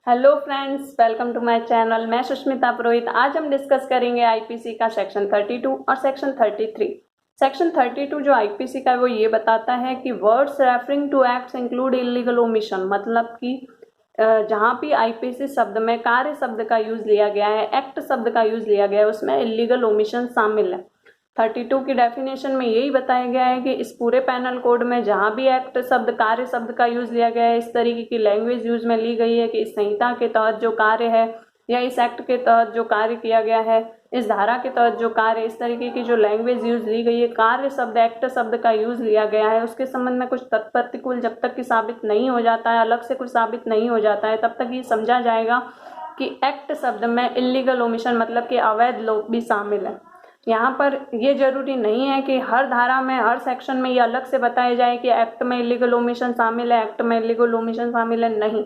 Hello friends, welcome to my channel. मैं सुष्मिता पुरोहित। आज हम डिस्कस करेंगे आईपीसी का सेक्शन 32 और सेक्शन 33। सेक्शन 32 जो आईपीसी का है वो ये बताता है कि words referring to acts include illegal omission, मतलब कि जहाँ भी आईपीसी शब्द में कार्य शब्द का यूज लिया गया है, एक्ट शब्द का यूज लिया गया है, उसमें इलीगल ओमिशन शामिल है। 32 की डेफिनेशन में यही बताया गया है कि इस पूरे पैनल कोड में जहाँ भी एक्ट शब्द कार्य शब्द का यूज लिया गया है, इस तरीके की लैंग्वेज यूज में ली गई है कि इस संहिता के तहत जो कार्य है या इस एक्ट के तहत जो कार्य किया गया है, इस धारा के तहत जो कार्य, इस तरीके की जो लैंग्वेज यूज ली गई है, कार्य शब्द एक्ट शब्द का यूज लिया गया है, उसके संबंध में कुछ तत्प्रतिकूल जब तक कि साबित नहीं हो जाता है, अलग से कुछ साबित नहीं हो जाता है, तब तक ये समझा जाएगा कि एक्ट शब्द में इलीगल ओमिशन मतलब कि अवैध लोग भी शामिल है। यहाँ पर ये जरूरी नहीं है कि हर धारा में, हर सेक्शन में ये अलग से बताया जाए कि एक्ट में इलीगल ओमिशन शामिल है, एक्ट में इलीगल ओमिशन शामिल है। नहीं,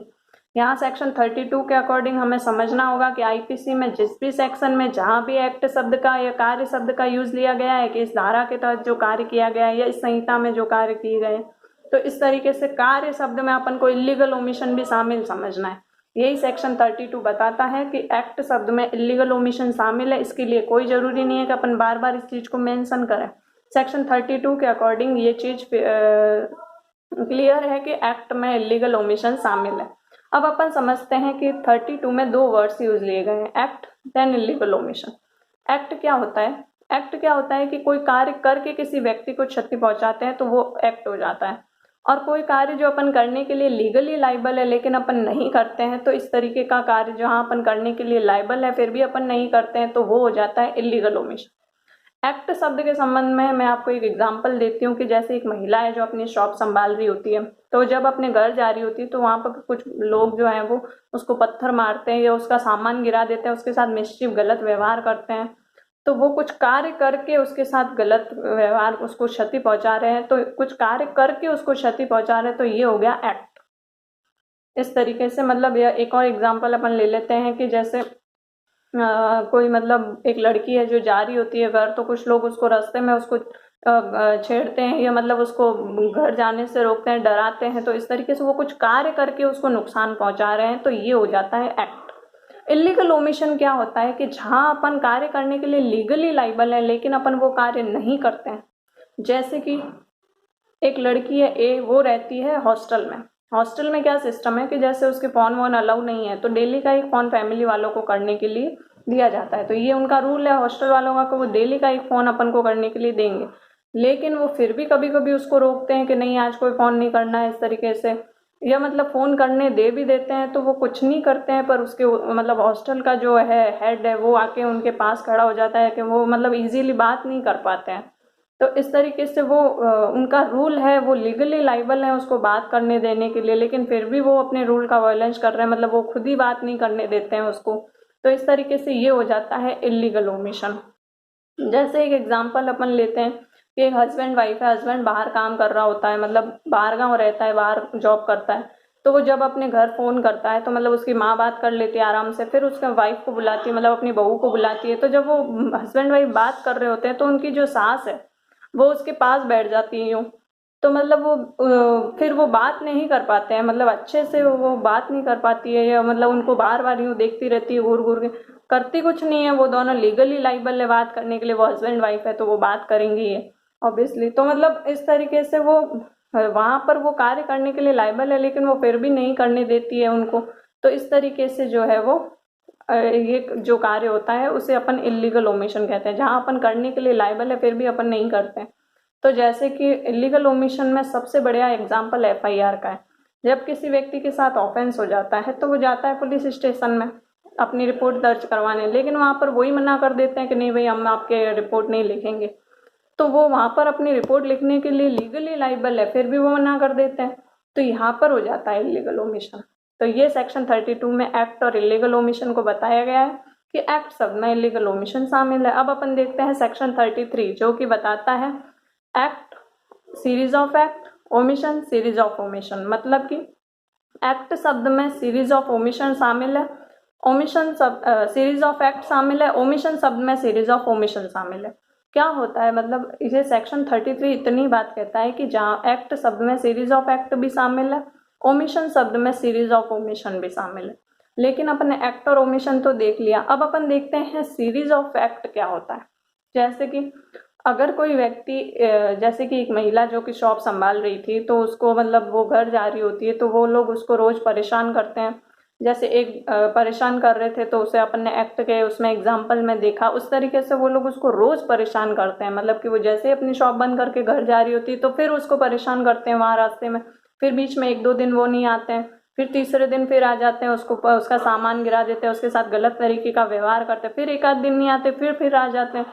यहाँ सेक्शन 32 के अकॉर्डिंग हमें समझना होगा कि आईपीसी में जिस भी सेक्शन में जहाँ भी एक्ट शब्द का या कार्य शब्द का यूज लिया गया है कि इस धारा के तहत जो कार्य किया गया है या इस संहिता में जो कार्य किए गए, तो इस तरीके से कार्य शब्द में अपन को इलीगल ओमिशन भी शामिल समझना है। यही सेक्शन 32 बताता है कि एक्ट शब्द में इलीगल ओमिशन शामिल है। इसके लिए कोई जरूरी नहीं है कि अपन बार बार इस चीज को मेंशन करें। सेक्शन 32 के अकॉर्डिंग ये चीज क्लियर है कि एक्ट में इलीगल ओमिशन शामिल है। अब अपन समझते हैं कि 32 में दो वर्ड्स यूज लिए गए हैं, act then illegal omission. Act क्या होता है? एक्ट क्या होता है कि कोई कार्य करके किसी व्यक्ति को क्षति पहुंचाते हैं तो वो एक्ट हो जाता है। और कोई कार्य जो अपन करने के लिए लीगली लाइबल है लेकिन अपन नहीं करते हैं, तो इस तरीके का कार्य जहां अपन करने के लिए लाइबल है फिर भी अपन नहीं करते हैं, तो वो हो जाता है इलीगल ओमिशन। एक्ट शब्द के संबंध में मैं आपको एक एग्जांपल देती हूँ कि जैसे एक महिला है जो अपनी शॉप संभाल रही होती है, तो जब अपने घर जा रही होती है तो वहां पर कुछ लोग जो है वो उसको पत्थर मारते हैं या उसका सामान गिरा देते हैं, उसके साथ मिसचिफ गलत व्यवहार करते हैं। तो वो कुछ कार्य करके उसके साथ गलत व्यवहार, उसको क्षति पहुंचा रहे हैं, तो कुछ कार्य करके उसको क्षति पहुंचा रहे हैं, तो ये हो गया एक्ट। इस तरीके से मतलब यह एक और एग्जांपल अपन ले लेते हैं कि जैसे कोई मतलब एक लड़की है जो जा रही होती है घर, तो कुछ लोग उसको रास्ते में उसको छेड़ते हैं या मतलब उसको घर जाने से रोकते हैं, डराते हैं, तो इस तरीके से वो कुछ कार्य करके उसको नुकसान पहुंचा रहे हैं, तो ये हो जाता है एक्ट। इलीगल ओमिशन क्या होता है कि जहां अपन कार्य करने के लिए लीगली लाइबल है लेकिन अपन वो कार्य नहीं करते हैं। जैसे कि एक लड़की है ए, वो रहती है हॉस्टल में। हॉस्टल में क्या सिस्टम है कि जैसे उसके फोन वोन अलाउ नहीं है, तो डेली का एक फोन फैमिली वालों को करने के लिए दिया जाता है, तो ये उनका रूल है हॉस्टल वालों का कि वो डेली का एक फोन अपन को करने के लिए देंगे। लेकिन वो फिर भी कभी कभी उसको रोकते हैं कि नहीं आज कोई फोन नहीं करना है, इस तरीके से, या मतलब फोन करने दे भी देते हैं तो वो कुछ नहीं करते हैं, पर उसके मतलब हॉस्टल का जो है हेड है वो आके उनके पास खड़ा हो जाता है कि वो मतलब इजीली बात नहीं कर पाते हैं। तो इस तरीके से वो उनका रूल है, वो लीगली लाइबल है उसको बात करने देने के लिए, लेकिन फिर भी वो अपने रूल का वायलेंस कर रहे हैं, मतलब वो खुद ही बात नहीं करने देते हैं उसको। तो इस तरीके से ये हो जाता है इलीगल ओमिशन। जैसे एक एग्जांपल अपन लेते हैं कि एक हस्बैंड वाइफ है, हस्बैंड बाहर काम कर रहा होता है, मतलब बाहर गाँव रहता है, बाहर जॉब करता है, तो वो जब अपने घर फोन करता है तो मतलब उसकी माँ बात कर लेती है आराम से, फिर उसके वाइफ को बुलाती है, मतलब अपनी बहू को बुलाती है, तो जब वो हस्बैंड वाइफ बात कर रहे होते हैं तो उनकी जो सास है वो उसके पास बैठ जाती है यूँ। तो मतलब वो फिर वो बात नहीं कर पाते हैं, मतलब अच्छे से वो बात नहीं कर पाती है, या मतलब उनको बार बार यूँ देखती रहती है घूर घूर के, करती कुछ नहीं है। वो दोनों लीगली लाइबल है बात करने के लिए, वो हस्बैंड वाइफ है तो वो बात करेंगी ही ऑब्वियसली। तो मतलब इस तरीके से वो वहां पर वो कार्य करने के लिए लाइबल है लेकिन वो फिर भी नहीं करने देती है उनको। तो इस तरीके से जो है वो ये जो कार्य होता है उसे अपन इलीगल ओमिशन कहते हैं, जहां अपन करने के लिए लाइबल है फिर भी अपन नहीं करते। तो जैसे कि इलीगल ओमिशन में सबसे बढ़िया एग्जांपल एफआईआर का है। जब किसी व्यक्ति के साथ ऑफेंस हो जाता है तो वो जाता है पुलिस स्टेशन में अपनी रिपोर्ट दर्ज करवाने, लेकिन वहां पर वही मना कर देते हैं कि नहीं भाई हम आपके रिपोर्ट नहीं लिखेंगे। तो वो वहां पर अपनी रिपोर्ट लिखने के लिए लीगली लाइबल है, फिर भी वो मना कर देते हैं, तो यहाँ पर हो जाता है इलीगल ओमिशन। तो ये सेक्शन 32 में एक्ट और इलीगल ओमिशन को बताया गया है कि एक्ट शब्द में इलीगल ओमिशन शामिल है। अब अपन देखते हैं सेक्शन 33 जो कि बताता है act, series of act, omission, series of omission, मतलब कि एक्ट शब्द में सीरीज ऑफ ओमिशन शामिल है, ओमिशन सीरीज ऑफ एक्ट शामिल है, ओमिशन शब्द में सीरीज ऑफ ओमिशन शामिल है। क्या होता है मतलब इसे सेक्शन 33 इतनी बात कहता है कि जहाँ एक्ट शब्द में सीरीज ऑफ एक्ट भी शामिल है, ओमिशन शब्द में सीरीज ऑफ ओमिशन भी शामिल है। लेकिन अपन ने एक्ट और ओमिशन तो देख लिया। अब अपन देखते हैं सीरीज ऑफ एक्ट क्या होता है। जैसे कि अगर कोई व्यक्ति जैसे कि एक महिला जो कि शॉप संभाल रही थी, तो उसको मतलब वो घर जा रही होती है, तो वो लोग उसको रोज परेशान करते हैं। जैसे एक परेशान कर रहे थे तो उसे अपन ने एक्ट के उसमें एग्जाम्पल में देखा, उस तरीके से वो लोग उसको रोज परेशान करते हैं। मतलब कि वो जैसे ही अपनी शॉप बंद करके घर जा रही होती है तो फिर उसको परेशान करते हैं वहां रास्ते में। फिर बीच में 1-2 दिन वो नहीं आते हैं, फिर तीसरे दिन फिर आ जाते हैं, उसको उसका सामान गिरा देते हैं, उसके साथ गलत तरीके का व्यवहार करते हैं। फिर 1 आध दिन नहीं आते, फिर आ जाते हैं।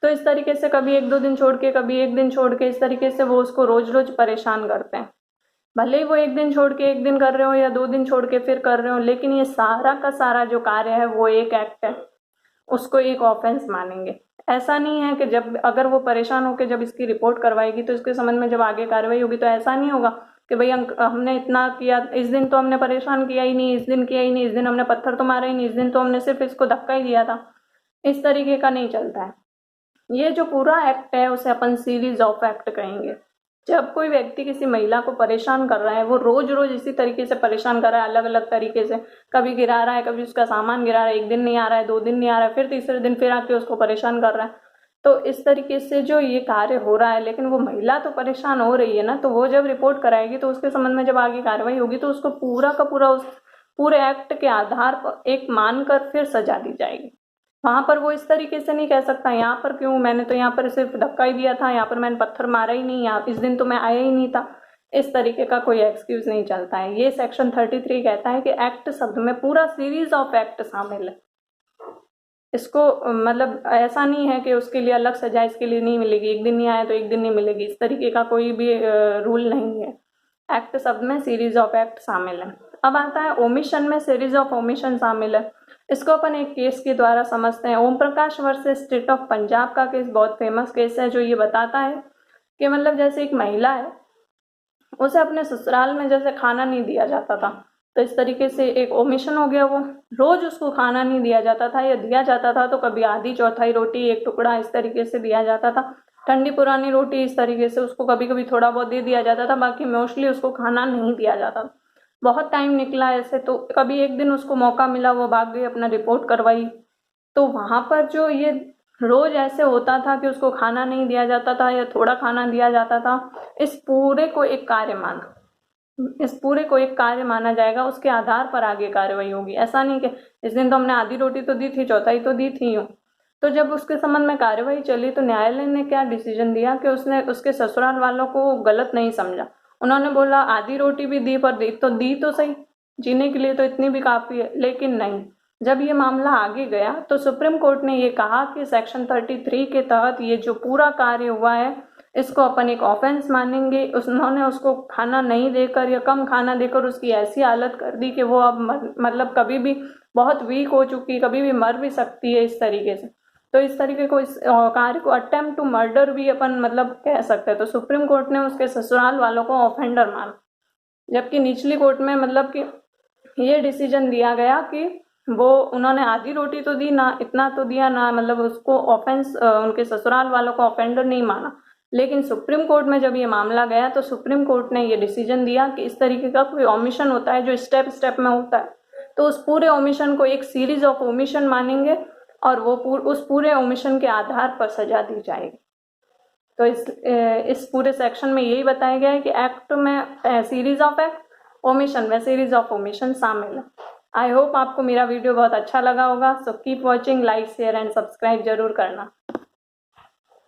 तो इस तरीके से कभी 1-2 दिन छोड़ के, कभी 1 दिन छोड़ के, इस तरीके से वो उसको रोज रोज परेशान करते हैं। भले ही वो 1 दिन छोड़ के 1 दिन कर रहे हो या 2 दिन छोड़ के फिर कर रहे हो, लेकिन ये सारा का सारा जो कार्य है वो एक एक्ट है, उसको एक ऑफेंस मानेंगे। ऐसा नहीं है कि जब अगर वो परेशान होकर जब इसकी रिपोर्ट करवाएगी तो इसके संबंध में जब आगे कार्रवाई होगी तो ऐसा नहीं होगा कि भाई हमने इतना किया, इस दिन तो हमने परेशान किया ही नहीं, इस दिन किया ही नहीं, इस दिन हमने पत्थर तो मारा ही नहीं, इस दिन तो हमने सिर्फ इसको धक्का ही दिया था। इस तरीके का नहीं चलता है। ये जो पूरा एक्ट है उसे अपन सीरीज ऑफ एक्ट कहेंगे। जब कोई व्यक्ति किसी महिला को परेशान कर रहा है, वो रोज रोज इसी तरीके से परेशान कर रहा है, अलग अलग तरीके से, कभी गिरा रहा है, कभी उसका सामान गिरा रहा है, 1 दिन नहीं आ रहा है, 2 दिन नहीं आ रहा है, फिर तीसरे दिन फिर आके उसको परेशान कर रहा है, तो इस तरीके से जो ये कार्य हो रहा है, लेकिन वो महिला तो परेशान हो रही है ना, तो वो जब रिपोर्ट कराएगी तो उसके संबंध में जब आगे कार्रवाई होगी तो उसको पूरा का पूरा उस पूरे एक्ट के आधार पर एक मानकर फिर सजा दी जाएगी। वहां पर वो इस तरीके से नहीं कह सकता यहाँ पर क्यों, मैंने तो यहाँ पर सिर्फ धक्का ही दिया था, यहाँ पर मैंने पत्थर मारा ही नहीं, यहाँ इस दिन तो मैं आया ही नहीं था। इस तरीके का कोई एक्सक्यूज नहीं चलता है। ये सेक्शन 33 कहता है कि एक्ट शब्द में पूरा सीरीज ऑफ एक्ट शामिल है। इसको मतलब ऐसा नहीं है कि उसके लिए अलग सजा इसके लिए नहीं मिलेगी, 1 दिन नहीं आया तो 1 दिन नहीं मिलेगी, इस तरीके का कोई भी रूल नहीं है। एक्ट शब्द में सीरीज ऑफ एक्ट शामिल है। अब आता है ओमिशन में सीरीज ऑफ ओमिशन शामिल है। इसको अपन एक केस के द्वारा समझते हैं। Om Prakash versus state of Punjab का केस बहुत फेमस केस है, जो ये बताता है कि मतलब जैसे एक महिला है, उसे अपने ससुराल में जैसे खाना नहीं दिया जाता था, तो इस तरीके से एक ओमिशन हो गया। वो रोज उसको खाना नहीं दिया जाता था, या दिया जाता था तो कभी आधी चौथाई रोटी, 1 टुकड़ा, इस तरीके से दिया जाता था। ठंडी पुरानी रोटी, इस तरीके से उसको कभी कभी थोड़ा बहुत दे दिया जाता था, बाकी मोस्टली उसको खाना नहीं दिया जाता। बहुत टाइम निकला ऐसे, तो कभी एक दिन उसको मौका मिला, वो भाग गई, अपना रिपोर्ट करवाई। तो वहां पर जो ये रोज ऐसे होता था कि उसको खाना नहीं दिया जाता था या थोड़ा खाना दिया जाता था, इस पूरे को एक कार्य माना जाएगा। उसके आधार पर आगे कार्रवाई होगी। ऐसा नहीं कि इस दिन तो हमने आधी रोटी तो दी थी, चौथाई तो दी थी यूं। तो जब उसके संबंध में कार्रवाई चली तो न्यायालय ने क्या डिसीजन दिया कि उसने उसके ससुराल वालों को गलत नहीं समझा। उन्होंने बोला आधी रोटी भी दी, पर दी तो सही, जीने के लिए तो इतनी भी काफी है। लेकिन नहीं, जब ये मामला आगे गया तो सुप्रीम कोर्ट ने ये कहा कि सेक्शन 33 के तहत ये जो पूरा कार्य हुआ है, इसको अपन एक ऑफेंस मानेंगे। उन्होंने उसको खाना नहीं देकर या कम खाना देकर उसकी ऐसी हालत कर दी कि वो अब मतलब कभी भी बहुत वीक हो चुकी, कभी भी मर भी सकती है, इस तरीके से। तो इस तरीके को, इस कार्य को अटेम्प्ट टू मर्डर भी अपन मतलब कह सकते हैं। तो सुप्रीम कोर्ट ने उसके ससुराल वालों को ऑफेंडर माना, जबकि निचली कोर्ट में मतलब कि ये डिसीजन दिया गया कि वो उन्होंने आधी रोटी तो दी ना, इतना तो दिया ना, मतलब उसको ऑफेंस, उनके ससुराल वालों को ऑफेंडर नहीं माना। लेकिन सुप्रीम कोर्ट में जब ये मामला गया तो सुप्रीम कोर्ट ने ये डिसीजन दिया कि इस तरीके का कोई ओमिशन होता है जो स्टेप स्टेप में होता है, तो उस पूरे ओमिशन को एक सीरीज ऑफ ओमिशन मानेंगे और वो उस पूरे ओमिशन के आधार पर सजा दी जाएगी। तो इस पूरे सेक्शन में यही बताया गया है कि एक्ट में सीरीज ऑफ एक्ट, ओमिशन में सीरीज ऑफ ओमिशन शामिल है। आई होप आपको मेरा वीडियो बहुत अच्छा लगा होगा। So keep watching, like, share and subscribe जरूर करना।